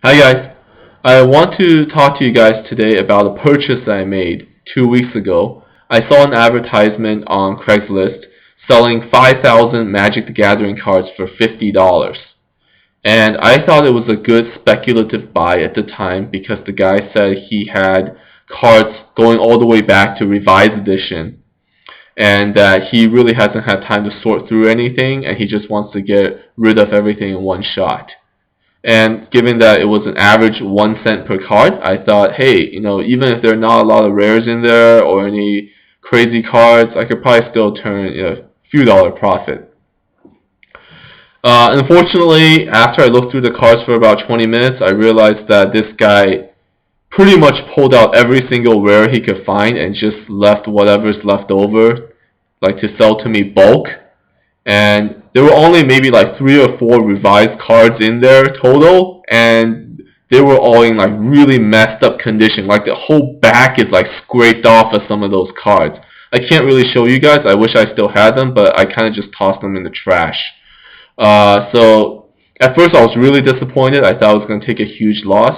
Hi guys, I want to talk to you guys today about a purchase that I made 2 weeks ago. I saw an advertisement on Craigslist selling 5,000 Magic the Gathering cards for $50. And I thought it was a good speculative buy at the time because the guy said he had cards going all the way back to Revised Edition and that he really hasn't had time to sort through anything and he just wants to get rid of everything in one shot. And given that it was an average 1 cent per card, I thought, hey, even if there are not a lot of rares in there or any crazy cards, I could probably still turn a few dollar profit. Unfortunately, after I looked through the cards for about 20 minutes, I realized that this guy pretty much pulled out every single rare he could find and just left whatever's left over, like to sell to me bulk. And there were only maybe like 3 or 4 revised cards in there total, and they were all in like really messed up condition. Like the whole back is like scraped off of some of those cards. I can't really show you guys. I wish I still had them, but I kind of just tossed them in the trash. So at first I was really disappointed. I thought I was going to take a huge loss,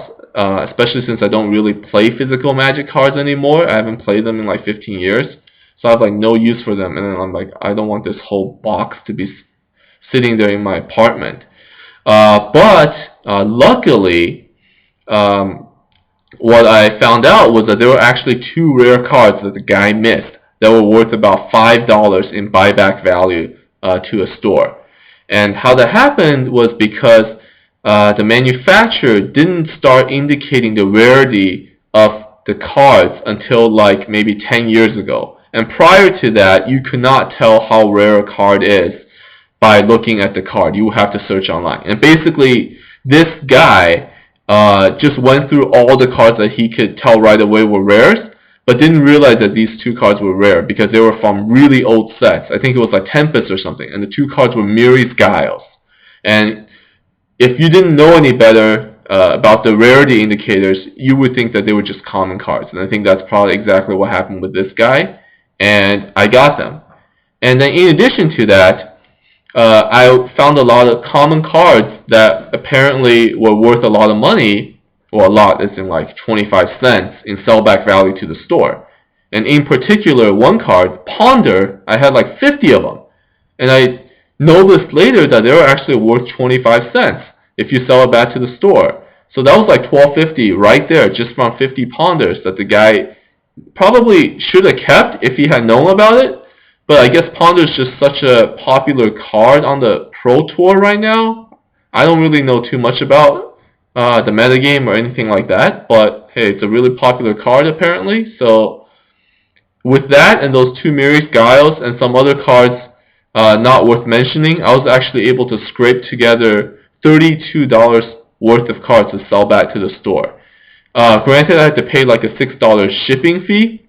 especially since I don't really play physical Magic cards anymore. I haven't played them in like 15 years. So I have like no use for them, and then I'm like, I don't want this whole box to be sitting there in my apartment. But luckily, what I found out was that there were actually 2 rare cards that the guy missed that were worth about $5 in buyback value to a store. And how that happened was because the manufacturer didn't start indicating the rarity of the cards until like maybe 10 years ago. And prior to that, you could not tell how rare a card is by looking at the card. You would have to search online. And basically, this guy just went through all the cards that he could tell right away were rares, but didn't realize that these 2 cards were rare because they were from really old sets. I think it was like Tempest or something. And the 2 cards were Miri's Giles. And if you didn't know any better about the rarity indicators, you would think that they were just common cards. And I think that's probably exactly what happened with this guy. And I got them. And then in addition to that, I found a lot of common cards that apparently were worth a lot of money. Well, a lot is in like 25 cents in sellback value to the store. And in particular, one card, Ponder, I had like 50 of them. And I noticed later that they were actually worth 25 cents if you sell it back to the store. So that was like $12.50 right there just from 50 Ponders that the guy probably should have kept if he had known about it, but I guess Ponder is just such a popular card on the Pro Tour right now. I don't really know too much about the metagame or anything like that, but hey, it's a really popular card apparently. So with that and those 2 Miri's Giles and some other cards not worth mentioning, I was actually able to scrape together $32 worth of cards to sell back to the store. Granted, I had to pay like a $6 shipping fee,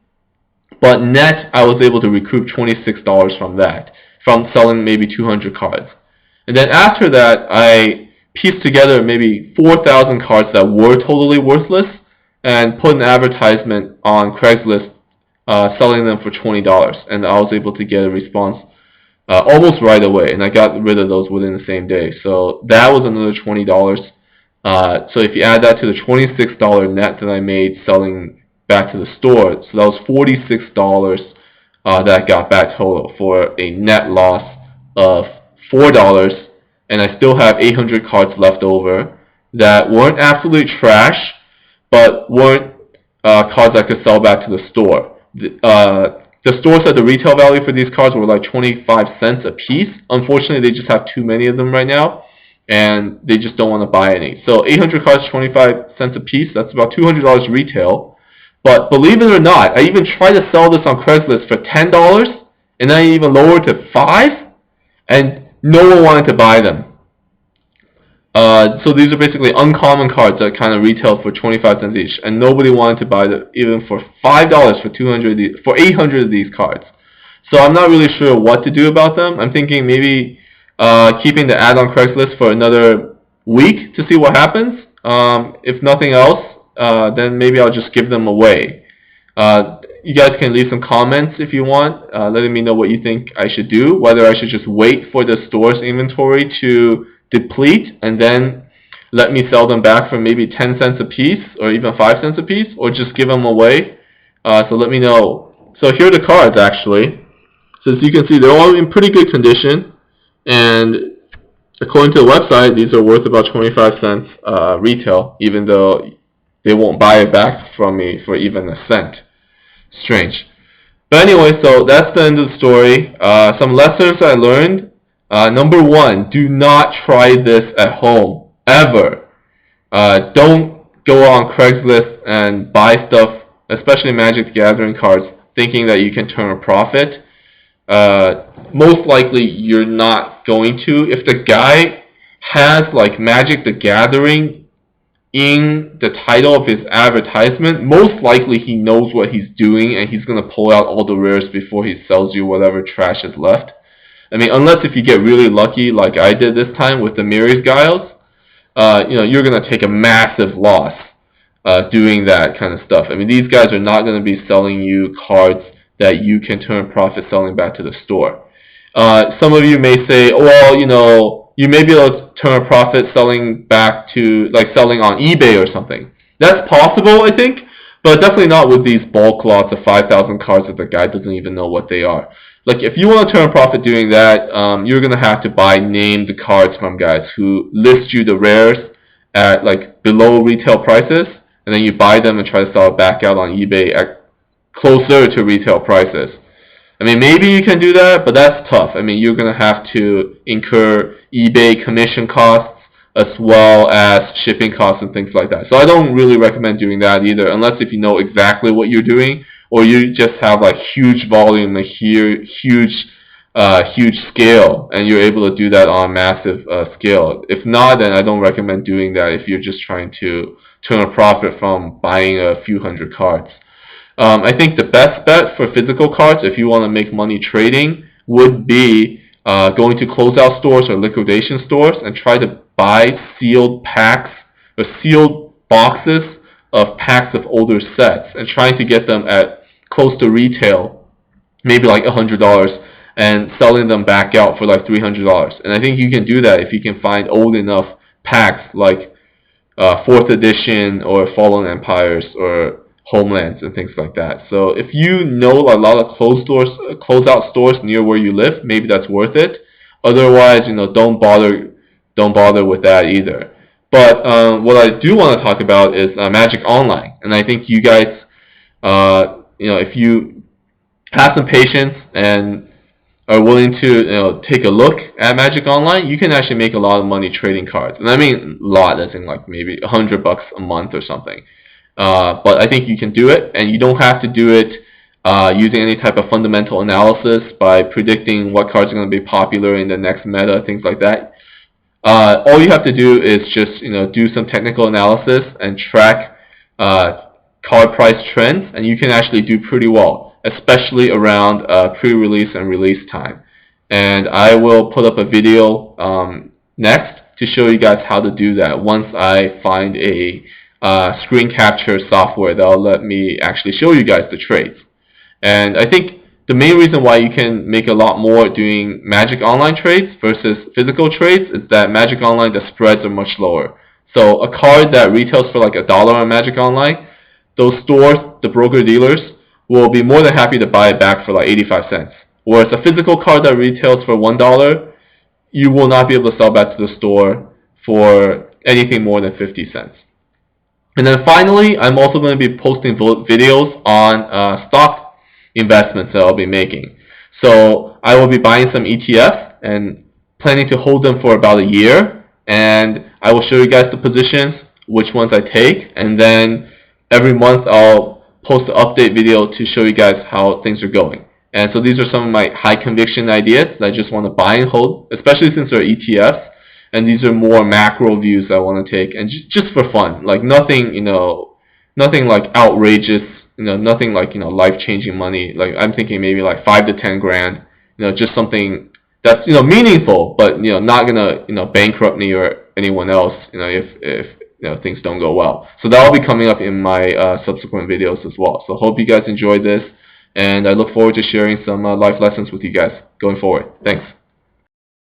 but net I was able to recoup $26 from that, from selling maybe 200 cards. And then after that, I pieced together maybe 4,000 cards that were totally worthless and put an advertisement on Craigslist selling them for $20. And I was able to get a response almost right away, and I got rid of those within the same day. So that was another $20. So if you add that to the $26 net that I made selling back to the store, so that was $46 that I got back total for a net loss of $4, and I still have 800 cards left over that weren't absolute trash, but weren't cards I could sell back to the store. The store said the retail value for these cards were like 25 cents a piece. Unfortunately, they just have too many of them right now, and they just don't want to buy any. So 800 cards, 25 cents a piece, that's about $200 retail. But believe it or not, I even tried to sell this on Craigslist for $10, and then I even lowered to $5, and no one wanted to buy them. So these are basically uncommon cards that kind of retail for 25 cents each, and nobody wanted to buy them even for $5 for 800 of these cards. So I'm not really sure what to do about them. I'm thinking maybe keeping the ad on Craigslist for another week to see what happens. If nothing else, then maybe I'll just give them away. You guys can leave some comments if you want, letting me know what you think I should do, whether I should just wait for the store's inventory to deplete and then let me sell them back for maybe 10 cents a piece or even 5 cents a piece, or just give them away. So let me know. So here are the cards actually. So as you can see, they're all in pretty good condition, and according to the website, these are worth about 25 cents retail, even though they won't buy it back from me for even a cent. Strange. But anyway, so that's the end of the story. Some lessons I learned. Number one, do not try this at home, ever. Don't go on Craigslist and buy stuff, especially Magic the Gathering cards, thinking that you can turn a profit. Most likely you're not going to. If the guy has like Magic the Gathering in the title of his advertisement, most likely he knows what he's doing and he's going to pull out all the rares before he sells you whatever trash is left. I mean, unless if you get really lucky like I did this time with the Mary's Giles, you're going to take a massive loss doing that kind of stuff. I mean, these guys are not going to be selling you cards that you can turn a profit selling back to the store. Some of you may say, well, you may be able to turn a profit selling back to, like, selling on eBay or something. That's possible, I think, but definitely not with these bulk lots of 5,000 cards that the guy doesn't even know what they are. Like, if you want to turn a profit doing that, you're going to have to buy named cards from guys who list you the rares at, like, below retail prices, and then you buy them and try to sell it back out on eBay at closer to retail prices. I mean, maybe you can do that, but that's tough. I mean, you're going to have to incur eBay commission costs as well as shipping costs and things like that. So I don't really recommend doing that either, unless if you know exactly what you're doing, or you just have like huge volume, a huge scale, and you're able to do that on a massive scale. If not, then I don't recommend doing that if you're just trying to turn a profit from buying a few hundred cards. I think the best bet for physical cards, if you want to make money trading, would be going to closeout stores or liquidation stores and try to buy sealed packs or sealed boxes of packs of older sets and trying to get them at close to retail, maybe like $100, and selling them back out for like $300. And I think you can do that if you can find old enough packs like 4th edition or Fallen Empires or Homelands and things like that. So if you know a lot of closeout stores near where you live, maybe that's worth it. Otherwise, don't bother with that either. But what I do want to talk about is Magic Online, and I think you guys, if you have some patience and are willing to take a look at Magic Online, you can actually make a lot of money trading cards. And I mean a lot, as in like maybe $100 a month or something. But I think you can do it, and you don't have to do it using any type of fundamental analysis by predicting what cards are going to be popular in the next meta, things like that. All you have to do is just do some technical analysis and track card price trends, and you can actually do pretty well, especially around pre-release and release time. And I will put up a video next to show you guys how to do that once I find a screen capture software that will let me actually show you guys the trades. And I think the main reason why you can make a lot more doing Magic Online trades versus physical trades is that Magic Online, the spreads are much lower. So a card that retails for like $1 on Magic Online, those stores, the broker dealers, will be more than happy to buy it back for like 85 cents. Whereas a physical card that retails for $1, you will not be able to sell back to the store for anything more than 50 cents. And then finally, I'm also going to be posting videos on stock investments that I'll be making. So I will be buying some ETFs and planning to hold them for about a year. And I will show you guys the positions, which ones I take. And then every month I'll post an update video to show you guys how things are going. And so these are some of my high conviction ideas that I just want to buy and hold, especially since they're ETFs. And these are more macro views I want to take, and just for fun, like nothing, nothing like outrageous, nothing like life-changing money. Like I'm thinking maybe like 5 to 10 grand, just something that's meaningful, but not gonna bankrupt me or anyone else, if things don't go well. So that will be coming up in my subsequent videos as well. So hope you guys enjoyed this, and I look forward to sharing some life lessons with you guys going forward. Thanks.